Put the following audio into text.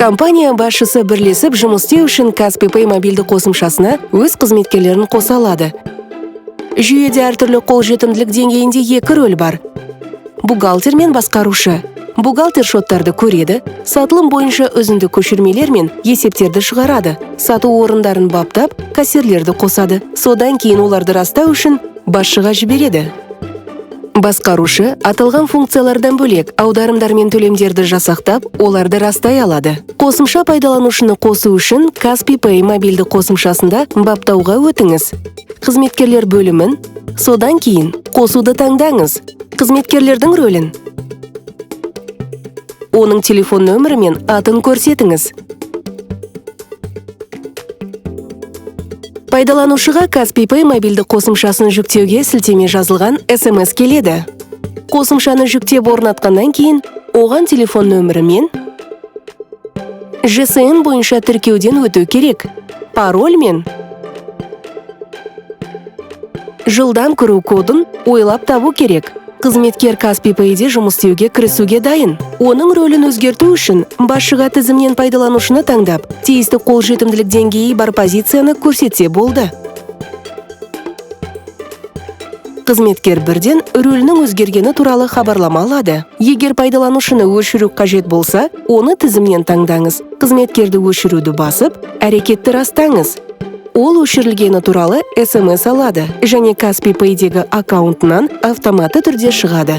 Компания басшысы бірлесіп жұмыс істеу үшін Каспий Pay мобильді қосымшасына өз қызметкерлерін қоса алады. Жүйеде әртүрлі қолжетімділік деңгейінде екі рөл бар. Бухгалтер мен басқарушы. Бухгалтер шоттарды көреді, сатылым бойынша үзінді көшірмелер мен есептерді шығарады, сату орындарын баптап, кассирлерді қосады. Содан кейін оларды растау үшін басшыға жібереді. Басқарушы аталған функциялардан бөлек аударымдар мен төлемдерді жасақтап, оларды растай алады. Қосымша пайдаланушыны қосу үшін Каспий Pay мобильді қосымшасында баптауға өтіңіз. Қызметкерлер бөлімін, содан кейін қосуды таңдаңыз. Қызметкерлердің рөлін. Оның телефон нөмірі мен атын көрсетіңіз. Пайдаланушыға Каспий Pay мобильді қосымшасын жүктеуге сілтеме жазылған SMS келеді. Қосымшаны жүктеп орнатқаннан кейін, оған телефон нөмірі мен GSM бойынша тіркеуден өту керек. Пароль мен жылдам кіру кодын ойлап табу керек. Қызметкер Каспий Pay'де жұмыс істеуге кірісуге дайын. Оның рөлін өзгерту үшін басшыға тізімнен пайдаланушыны таңдап, тиісті қолжетімділік деңгейі бар позицияны көрсетсе болды. Қызметкер бірден рөлінің өзгергені туралы хабарлама алады. Егер пайдаланушыны өшіру қажет болса, оны тізімнен таңдаңыз. Қызметкерді өшіруді басып, әрекетті растаңыз. Ол өшірілгені туралы SMS алады және Каспий Pay'дегі аккаунтынан автоматты түрде шығады.